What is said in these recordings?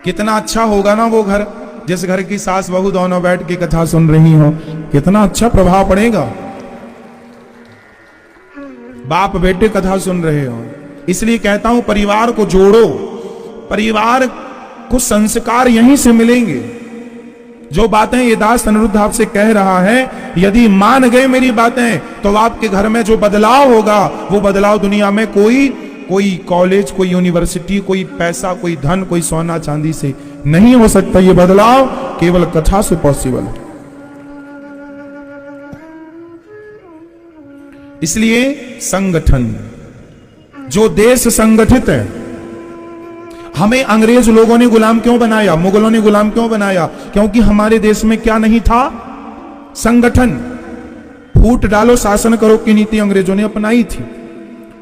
कितना अच्छा होगा ना वो घर, जिस घर की सास बहू दोनों बैठ के कथा सुन रही हो, कितना अच्छा प्रभाव पड़ेगा। बाप बेटे कथा सुन रहे हो। इसलिए कहता हूं परिवार को जोड़ो, परिवार को संस्कार यहीं से मिलेंगे। जो बातें ये दास अनिरुद्ध आपसे कह रहा है, यदि मान गए मेरी बातें, तो आपके घर में जो बदलाव होगा, वो बदलाव दुनिया में कोई कॉलेज, कोई यूनिवर्सिटी, कोई पैसा, कोई धन, कोई सोना चांदी से नहीं हो सकता। ये बदलाव केवल कथा से पॉसिबल है। इसलिए संगठन, जो देश संगठित है, हमें अंग्रेज लोगों ने गुलाम क्यों बनाया, मुगलों ने गुलाम क्यों बनाया? क्योंकि हमारे देश में क्या नहीं था? संगठन। फूट डालो शासन करो की नीति अंग्रेजों ने अपनाई थी।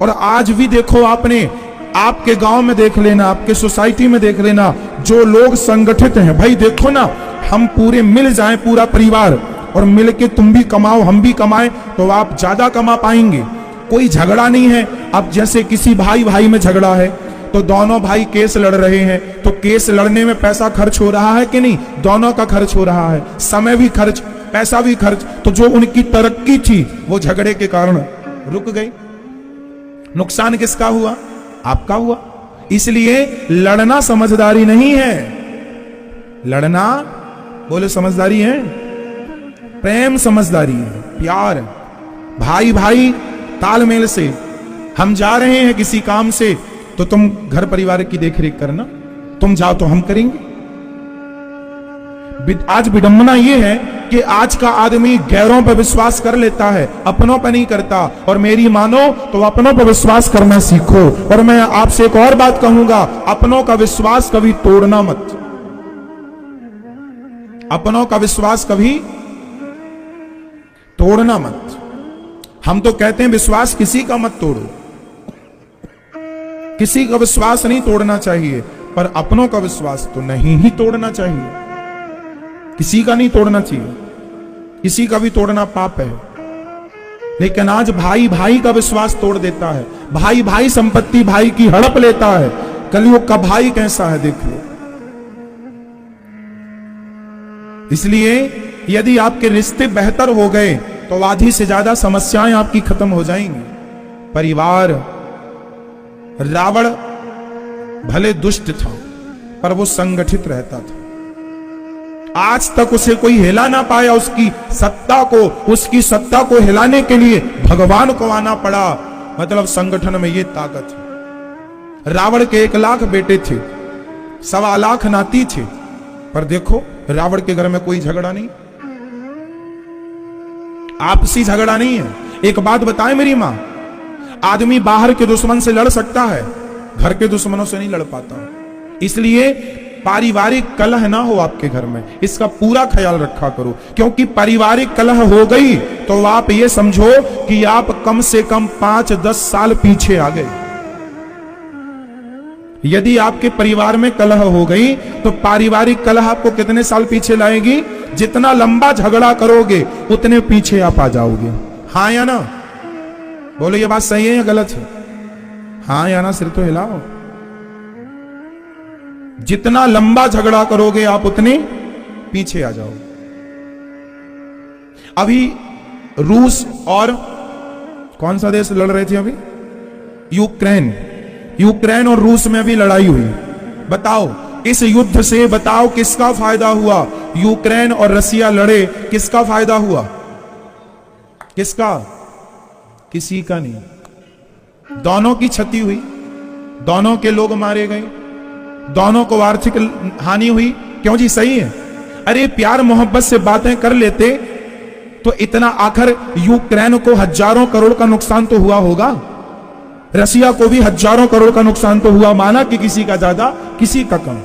और आज भी देखो, आपने आपके गांव में देख लेना, आपके सोसाइटी में देख लेना, जो लोग संगठित हैं, भाई देखो ना, हम पूरे मिल जाएं, पूरा परिवार, और मिल के तुम भी कमाओ हम भी कमाएं, तो आप ज्यादा कमा पाएंगे। कोई झगड़ा नहीं है। अब जैसे किसी भाई भाई में झगड़ा है, तो दोनों भाई केस लड़ रहे हैं, तो केस लड़ने में पैसा खर्च हो रहा है कि नहीं? दोनों का खर्च हो रहा है, समय भी खर्च, पैसा भी खर्च। तो जो उनकी तरक्की थी वो झगड़े के कारण रुक गई। नुकसान किसका हुआ? आपका हुआ। इसलिए लड़ना समझदारी नहीं है। लड़ना बोले समझदारी है? प्रेम समझदारी है, प्यार। भाई भाई तालमेल से। हम जा रहे हैं किसी काम से, तो तुम घर परिवार की देखरेख करना, तुम जाओ तो हम करेंगे। आज विडंबना यह है कि आज का आदमी गैरों पर विश्वास कर लेता है, अपनों पर नहीं करता। और मेरी मानो तो अपनों पर विश्वास करना सीखो। और मैं आपसे एक और बात कहूंगा, अपनों का विश्वास कभी तोड़ना मत। अपनों का विश्वास कभी तोड़ना मत। हम तो कहते हैं विश्वास किसी का मत तोड़ो, किसी का विश्वास नहीं तोड़ना चाहिए, पर अपनों का विश्वास तो नहीं ही तोड़ना चाहिए। किसी का नहीं तोड़ना चाहिए, किसी का भी तोड़ना पाप है। लेकिन आज भाई भाई का विश्वास तोड़ देता है, भाई भाई संपत्ति भाई की हड़प लेता है। कलयुग का भाई कैसा है देख लो। इसलिए यदि आपके रिश्ते बेहतर हो गए, तो आधी से ज्यादा समस्याएं आपकी खत्म हो जाएंगी। परिवार, रावण भले दुष्ट था, पर वो संगठित रहता था। आज तक उसे कोई हिला ना पाया। उसकी सत्ता को हिलाने के लिए भगवान को आना पड़ा। मतलब संगठन में ये ताकत है। रावण के 1 लाख बेटे थे, 1.25 लाख नाती थे, पर देखो रावण के घर में कोई झगड़ा नहीं, आपसी झगड़ा नहीं है। एक बात बताए मेरी मां, आदमी बाहर के दुश्मन से लड़ सकता है, घर के दुश्मनों से नहीं लड़ पाता। इसलिए पारिवारिक कलह ना हो आपके घर में, इसका पूरा ख्याल रखा करो। क्योंकि पारिवारिक कलह हो गई तो आप ये समझो कि आप कम से कम 5-10 साल पीछे आ गए। यदि आपके परिवार में कलह हो गई तो पारिवारिक कलह आपको कितने साल पीछे लाएगी? जितना लंबा झगड़ा करोगे उतने पीछे आप आ जाओगे। हाँ या ना? बोलो ये बात सही है या गलत है? हाँ या ना? सिर तो हिलाओ। जितना लंबा झगड़ा करोगे आप उतने पीछे आ जाओगे। अभी रूस और कौन सा देश लड़ रहे थे? अभी यूक्रेन और रूस में भी लड़ाई हुई। बताओ इस युद्ध से बताओ किसका फायदा हुआ? यूक्रेन और रसिया लड़े, किसका फायदा हुआ? किसका? किसी का नहीं। दोनों की क्षति हुई, दोनों के लोग मारे गए, दोनों को आर्थिक हानि हुई। क्यों जी? सही है। अरे प्यार मोहब्बत से बातें कर लेते तो इतना, आखिर यूक्रेन को हजारों करोड़ का नुकसान तो हुआ होगा, रसिया को भी हजारों करोड़ का नुकसान तो हुआ। माना कि किसी का ज्यादा किसी का कम,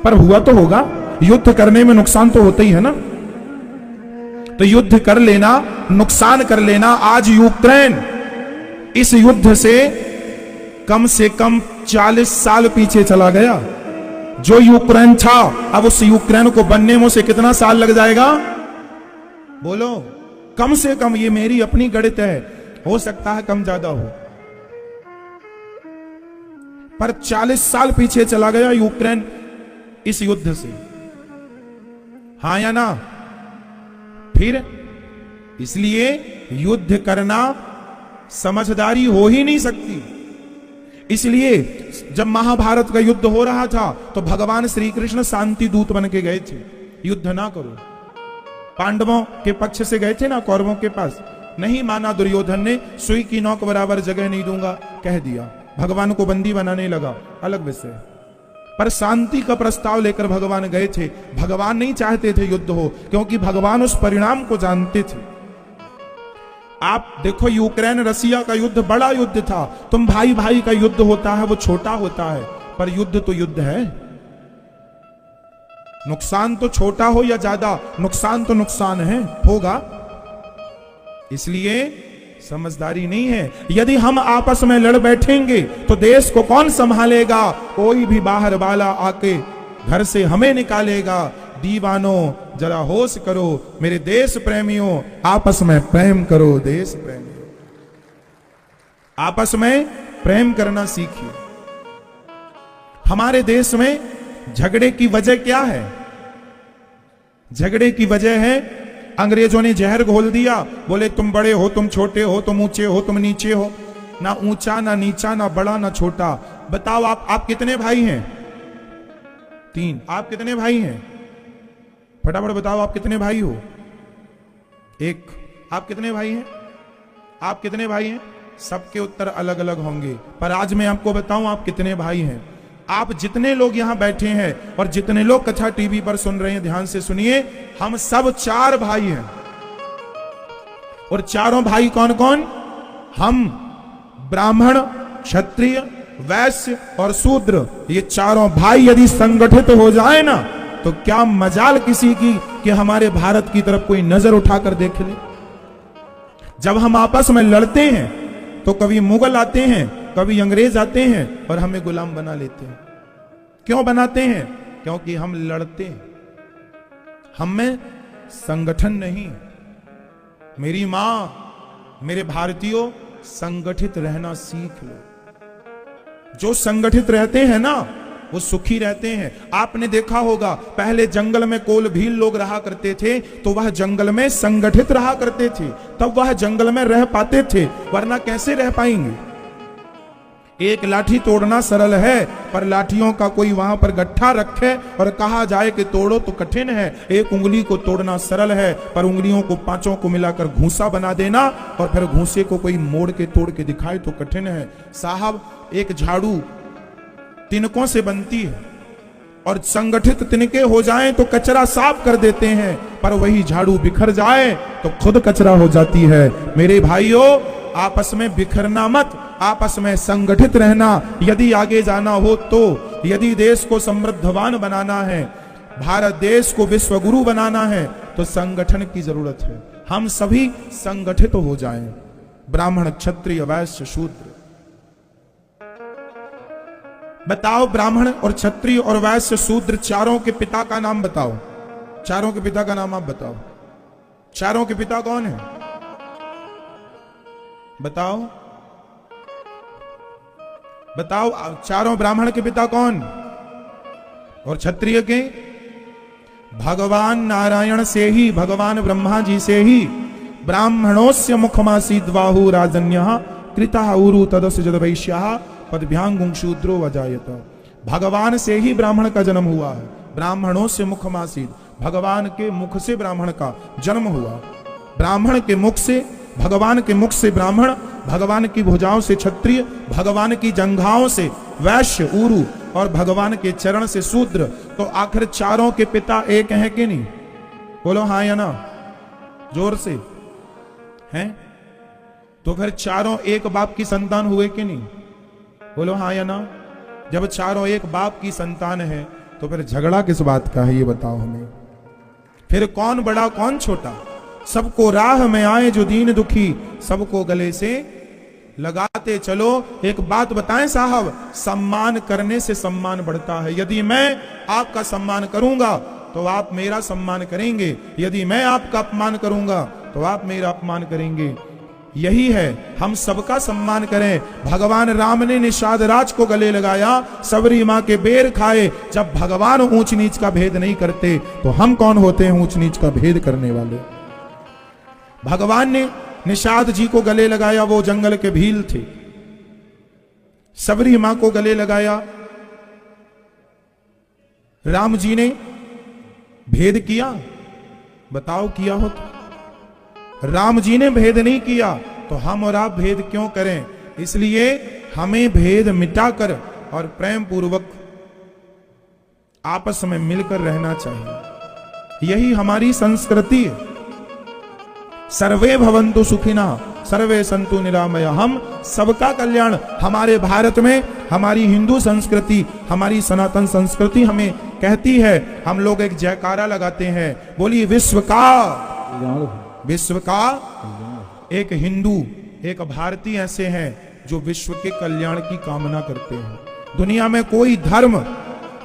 पर हुआ तो होगा। युद्ध करने में नुकसान तो होता ही है ना। तो युद्ध कर लेना, नुकसान कर लेना। आज यूक्रेन इस युद्ध से कम 40 साल पीछे चला गया। जो यूक्रेन था, अब उस यूक्रेन को बनने में से कितना साल लग जाएगा? बोलो। कम से कम, ये मेरी अपनी गणित है, हो सकता है कम ज्यादा हो, पर 40 साल पीछे चला गया यूक्रेन इस युद्ध से, हां या ना? फिर इसलिए युद्ध करना समझदारी हो ही नहीं सकती। इसलिए जब महाभारत का युद्ध हो रहा था तो भगवान श्री कृष्ण शांति दूत बन के गए थे, युद्ध ना करो। पांडवों के पक्ष से गए थे ना कौरवों के पास, नहीं माना दुर्योधन ने, सुई की नोक बराबर जगह नहीं दूंगा कह दिया, भगवान को बंदी बनाने लगा, अलग विषय। पर शांति का प्रस्ताव लेकर भगवान गए थे। भगवान नहीं चाहते थे युद्ध हो, क्योंकि भगवान उस परिणाम को जानते थे। आप देखो यूक्रेन रसिया का युद्ध बड़ा युद्ध था। तुम भाई भाई का युद्ध होता है वो छोटा होता है, पर युद्ध तो युद्ध है। नुकसान तो छोटा हो या ज्यादा, नुकसान तो नुकसान है, होगा। इसलिए समझदारी नहीं है। यदि हम आपस में लड़ बैठेंगे तो देश को कौन संभालेगा? कोई भी बाहर वाला आके घर से हमें निकालेगा। दीवानों जरा होश करो, मेरे देश प्रेमियों, आपस में प्रेम करो। देश प्रेमियों, आपस में प्रेम करना सीखिए। हमारे देश में झगड़े की वजह क्या है? झगड़े की वजह है अंग्रेजों ने जहर घोल दिया। बोले तुम बड़े हो, तुम छोटे हो, तुम ऊंचे हो, तुम नीचे हो। ना ऊंचा ना नीचा, ना बड़ा ना छोटा। बताओ आप कितने भाई हैं? 3। आप कितने भाई हैं? फटाफट बताओ, आप कितने भाई हो? 1। आप कितने भाई हैं? आप कितने भाई हैं? सबके उत्तर अलग अलग होंगे, पर आज मैं आपको बताऊं आप कितने भाई हैं। आप जितने लोग यहां बैठे हैं और जितने लोग कथा टीवी पर सुन रहे हैं, ध्यान से सुनिए, हम सब 4 भाई हैं। और चारों भाई कौन कौन? हम ब्राह्मण, क्षत्रिय, वैश्य और शूद्र, ये चारों भाई यदि संगठित हो जाए ना, तो क्या मजाल किसी की कि हमारे भारत की तरफ कोई नजर उठाकर देख ले। जब हम आपस में लड़ते हैं तो कभी मुगल आते हैं, कभी अंग्रेज आते हैं और हमें गुलाम बना लेते हैं। क्यों बनाते हैं? क्योंकि हम लड़ते हैं, हम में संगठन नहीं। मेरी मां, मेरे भारतीयों, संगठित रहना सीख लो। जो संगठित रहते हैं ना वो सुखी रहते हैं। आपने देखा होगा पहले जंगल में कोल भील लोग रहा करते थे, तो वह जंगल में संगठित रहा करते थे, तब वह जंगल में रह पाते थे, वरना कैसे रह पाएंगे। एक लाठी तोड़ना सरल है, पर लाठियों का कोई वहां पर गट्ठा रखे और कहा जाए कि तोड़ो तो कठिन है। एक उंगली को तोड़ना सरल है, पर उंगलियों को 5 को मिलाकर घूसा बना देना और फिर घूसे को कोई मोड़ के तोड़ के दिखाए तो कठिन है। साहब, एक झाड़ू तिनकों से बनती है और संगठित तिनके हो जाएं तो कचरा साफ कर देते हैं, पर वही झाड़ू बिखर जाए तो खुद कचरा हो जाती है। मेरे भाइयों, आपस में बिखरना मत, आपस में संगठित रहना। यदि आगे जाना हो तो, यदि देश को समृद्धवान बनाना है, भारत देश को विश्व गुरु बनाना है, तो संगठन की जरूरत है। हम सभी संगठित हो जाएं, ब्राह्मण, क्षत्रिय, वैश्य, शूद्र। बताओ, ब्राह्मण और क्षत्रिय और वैश्य शूद्र चारों के पिता का नाम बताओ। चारों के पिता का नाम आप बताओ। चारों के पिता कौन है? बताओ बताओ, चारों ब्राह्मण के पिता कौन और क्षत्रिय के? भगवान नारायण से ही, भगवान ब्रह्मा जी से ही ब्राह्मणोस्य मुखमासीद बाहु राजन्यः कृतः उरु तदस्य जद वैश्यः पदभ्यांगुं शूद्रो वजायत। भगवान से ही ब्राह्मण का जन्म हुआ है। ब्राह्मणों से मुखमासीद, भगवान के मुख से ब्राह्मण का जन्म हुआ। ब्राह्मण के मुख से, भगवान के मुख से ब्राह्मण, भगवान की भुजाओं से क्षत्रिय, भगवान की जंघाओं से वैश्य उरु और भगवान के चरण से शूद्र। तो आखिर चारों के पिता एक हैं कि नहीं? बोलो हाँ या ना, जोर से। हैं? तो फिर चारों एक बाप की संतान हुए कि नहीं? बोलो हाँ या ना। जब चारों एक बाप की संतान है तो फिर झगड़ा किस बात का है, ये बताओ हमें। फिर कौन बड़ा कौन छोटा? सबको राह में आए जो दीन दुखी, सबको गले से लगाते चलो। एक बात बताएं साहब, सम्मान करने से सम्मान बढ़ता है। यदि मैं आपका सम्मान करूंगा तो आप मेरा सम्मान करेंगे, यदि मैं आपका अपमान करूंगा तो आप मेरा अपमान करेंगे। यही है, हम सबका सम्मान करें। भगवान राम ने निषाद राज को गले लगाया, सबरी मां के बेर खाए। जब भगवान ऊंच नीच का भेद नहीं करते तो हम कौन होते हैं ऊंच नीच का भेद करने वाले। भगवान ने निषाद जी को गले लगाया, वो जंगल के भील थे। सबरी मां को गले लगाया, राम जी ने भेद किया? बताओ किया हो तो? राम जी ने भेद नहीं किया तो हम और आप भेद क्यों करें? इसलिए हमें भेद मिटाकर और प्रेम पूर्वक आपस में मिलकर रहना चाहिए। यही हमारी संस्कृति है। सर्वे भवन्तु सुखिनः सर्वे सन्तु निरामया। हम सबका कल्याण, हमारे भारत में हमारी हिंदू संस्कृति, हमारी सनातन संस्कृति हमें कहती है। हम लोग एक जयकारा लगाते हैं, बोलिए विश्व का एक हिंदू, एक भारतीय ऐसे हैं जो विश्व के कल्याण की कामना करते हैं। दुनिया में कोई धर्म,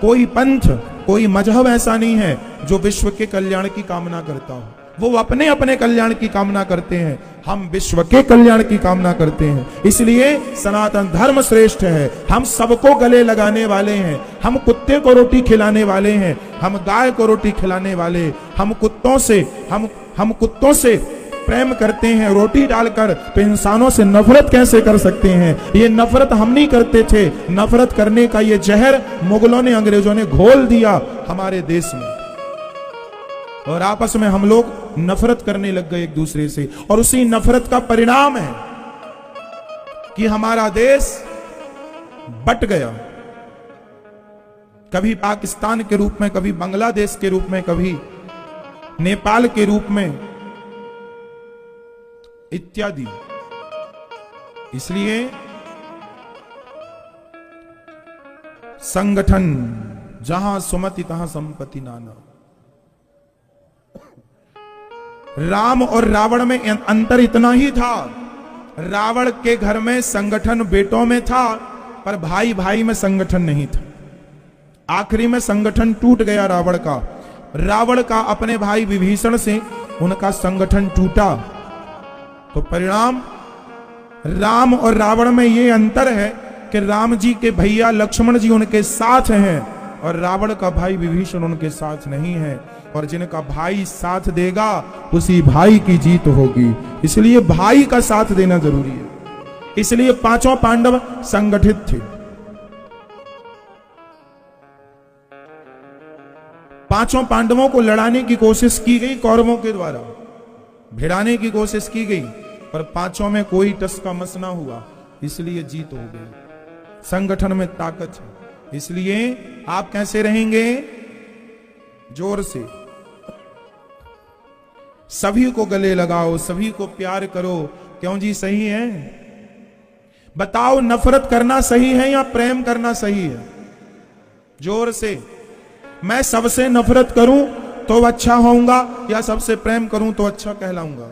कोई पंथ, कोई मजहब ऐसा नहीं है जो विश्व के कल्याण की कामना करता हो। वो अपने अपने कल्याण की कामना करते हैं, हम विश्व के कल्याण की कामना करते हैं। इसलिए सनातन धर्म श्रेष्ठ है। हम सबको गले लगाने वाले हैं। हम कुत्ते को रोटी खिलाने वाले हैं, हम गाय को रोटी खिलाने वाले। हम कुत्तों से प्रेम करते हैं रोटी डालकर, तो इंसानों से नफरत कैसे कर सकते हैं? ये नफरत हम नहीं करते थे। नफरत करने का ये जहर मुगलों ने, अंग्रेजों ने घोल दिया हमारे देश में, और आपस में हम लोग नफरत करने लग गए एक दूसरे से। और उसी नफरत का परिणाम है कि हमारा देश बट गया, कभी पाकिस्तान के रूप में, कभी बांग्लादेश के रूप में, कभी नेपाल के रूप में इत्यादि। इसलिए संगठन जहां सुमति तहां संपत्ति नाना। राम और रावण में अंतर इतना ही था, रावण के घर में संगठन बेटों में था, पर भाई भाई में संगठन नहीं था। आखिरी में संगठन टूट गया रावण का। रावण का अपने भाई विभीषण से उनका संगठन टूटा, तो परिणाम राम और रावण में ये अंतर है कि राम जी के भैया लक्ष्मण जी उनके साथ हैं और रावण का भाई विभीषण उनके साथ नहीं है। और जिनका भाई साथ देगा उसी भाई की जीत होगी। इसलिए भाई का साथ देना जरूरी है। इसलिए पांचों पांडव संगठित थे। पांचों पांडवों को लड़ाने की कोशिश की गई, कौरवों के द्वारा भिड़ाने की कोशिश की गई, पर पांचों में कोई टस का मस ना हुआ, इसलिए जीत हो गई। संगठन में ताकत है। इसलिए आप कैसे रहेंगे? जोर से सभी को गले लगाओ, सभी को प्यार करो। क्यों जी? सही है? बताओ, नफरत करना सही है या प्रेम करना सही है? जोर से। मैं सबसे नफरत करूं तो अच्छा होऊंगा या सबसे प्रेम करूं तो अच्छा कहलाऊंगा?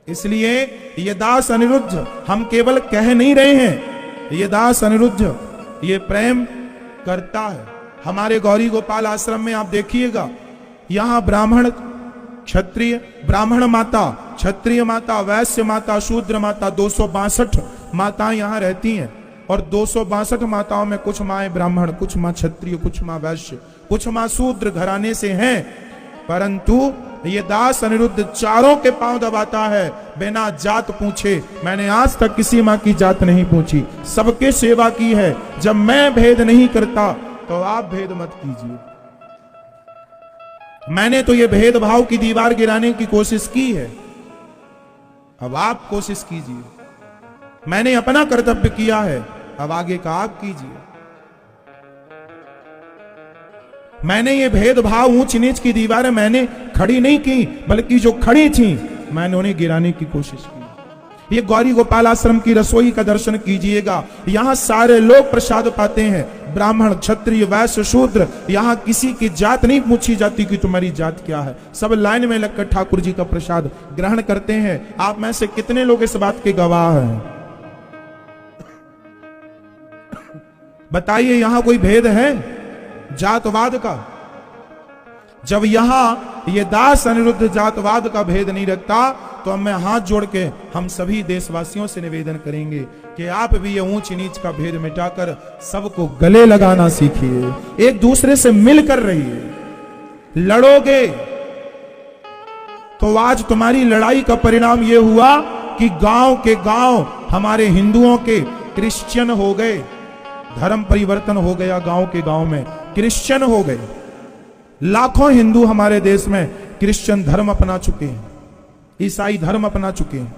इसलिए ये दास अनिरुद्ध हम केवल कह नहीं रहे हैं, ये दास अनिरुद्ध ये प्रेम करता है। हमारे गौरी गोपाल आश्रम में आप देखिएगा, यहां ब्राह्मण क्षत्रिय, ब्राह्मण माता, क्षत्रिय माता, वैश्य माता, शूद्र माता, 262 माताएं यहां रहती हैं। और 262 माताओं में कुछ माएं ब्राह्मण, कुछ मां क्षत्रिय, कुछ मां वैश्य, कुछ मां शूद्र घराने से हैं। परंतु ये दास अनिरुद्ध चारों के पांव दबाता है बिना जात पूछे। मैंने आज तक किसी मां की जात नहीं पूछी, सबके सेवा की है। जब मैं भेद नहीं करता तो आप भेद मत कीजिए। मैंने तो ये भेदभाव की दीवार गिराने की कोशिश की है, अब आप कोशिश कीजिए। मैंने अपना कर्तव्य किया है, अब आगे का आप कीजिए। मैंने ये भेदभाव, ऊंच नीच की दीवारें मैंने खड़ी नहीं की, बल्कि जो खड़ी थी मैंने उन्हें गिराने की कोशिश की। ये गौरी गोपाल आश्रम की रसोई का दर्शन कीजिएगा, यहां सारे लोग प्रसाद पाते हैं, ब्राह्मण, क्षत्रिय, वैश्य, शूद्र। यहां किसी की जात नहीं पूछी जाती कि तुम्हारी जात क्या है। सब लाइन में लगकर ठाकुर जी का प्रसाद ग्रहण करते हैं। आप में से कितने लोग इस बात के गवाह हैं? बताइए, यहां कोई भेद है जातवाद का? जब यहां ये दास अनिरुद्ध जातवाद का भेद नहीं रखता, तो अब मैं हाथ जोड़ के हम सभी देशवासियों से निवेदन करेंगे कि आप भी ये ऊंच नीच का भेद मिटाकर सबको गले लगाना सीखिए, एक दूसरे से मिलकर रहिए। लड़ोगे तो आज तुम्हारी लड़ाई का परिणाम यह हुआ कि गांव के गांव हमारे हिंदुओं के क्रिश्चियन हो गए, धर्म परिवर्तन हो गया, गांव के गांव में क्रिश्चियन हो गए। लाखों हिंदू हमारे देश में क्रिश्चियन धर्म अपना चुके हैं, ईसाई धर्म अपना चुके हैं,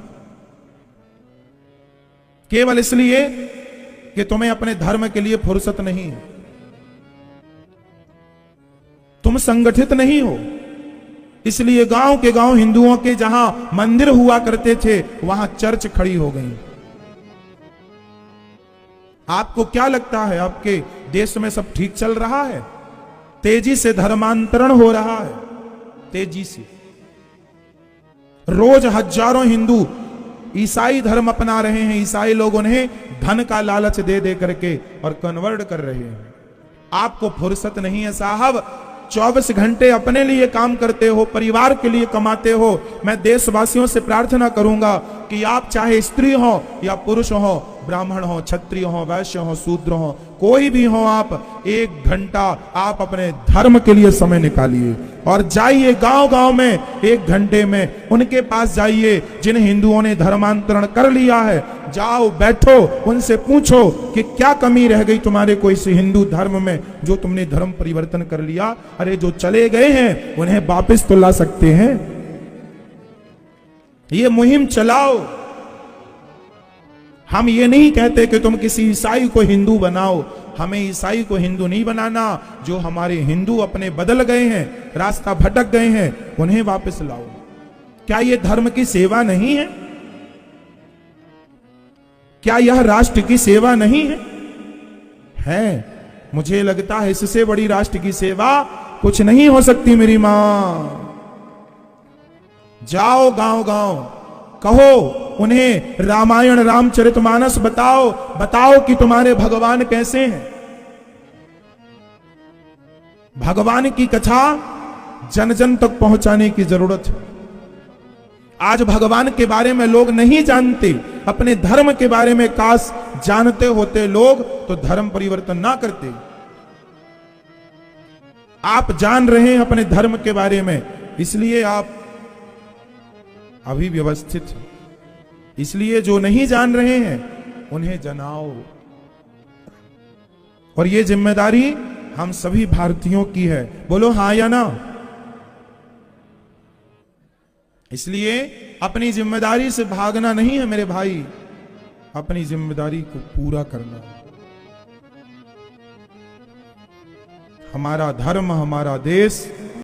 केवल इसलिए कि तुम्हें अपने धर्म के लिए फुर्सत नहीं है, तुम संगठित नहीं हो। इसलिए गांव के गांव हिंदुओं के जहां मंदिर हुआ करते थे वहां चर्च खड़ी हो गई। आपको क्या लगता है आपके देश में सब ठीक चल रहा है? तेजी से धर्मांतरण हो रहा है, तेजी से। रोज हजारों हिंदू ईसाई धर्म अपना रहे हैं, ईसाई लोग उन्हें धन का लालच दे दे करके और कन्वर्ट कर रहे हैं। आपको फुर्सत नहीं है साहब, 24 घंटे अपने लिए काम करते हो, परिवार के लिए कमाते हो। मैं देशवासियों से प्रार्थना करूंगा कि आप चाहे स्त्री हो या पुरुष हो, ब्राह्मण हो, क्षत्रिय हो, वैश्य हो, शूद्र हो, कोई भी हो, आप 1 घंटा आप अपने धर्म के लिए समय निकालिए और जाइए गांव गांव में 1 घंटे में उनके पास जाइए जिन हिंदुओं ने धर्मांतरण कर लिया है। जाओ, बैठो, उनसे पूछो कि क्या कमी रह गई तुम्हारे कोई से हिंदू धर्म में जो तुमने धर्म परिवर्तन कर लिया। अरे जो चले गए हैं उन्हें वापस तो ला सकते हैं। ये मुहिम चलाओ। हम ये नहीं कहते कि तुम किसी ईसाई को हिंदू बनाओ, हमें ईसाई को हिंदू नहीं बनाना। जो हमारे हिंदू अपने बदल गए हैं, रास्ता भटक गए हैं, उन्हें वापस लाओ। क्या यह धर्म की सेवा नहीं है? क्या यह राष्ट्र की सेवा नहीं है? है। मुझे लगता है इससे बड़ी राष्ट्र की सेवा कुछ नहीं हो सकती मेरी मां। जाओ गांव गांव, कहो उन्हें रामायण रामचरितमानस बताओ, बताओ कि तुम्हारे भगवान कैसे हैं। भगवान की कथा जन जन तक पहुंचाने की जरूरत है। आज भगवान के बारे में लोग नहीं जानते, अपने धर्म के बारे में काश जानते होते लोग तो धर्म परिवर्तन ना करते। आप जान रहे हैं अपने धर्म के बारे में, इसलिए आप अभी व्यवस्थित हैं। इसलिए जो नहीं जान रहे हैं उन्हें जनाओ। और ये जिम्मेदारी हम सभी भारतीयों की है। बोलो हां या ना? इसलिए अपनी जिम्मेदारी से भागना नहीं है मेरे भाई, अपनी जिम्मेदारी को पूरा करना। हमारा धर्म, हमारा देश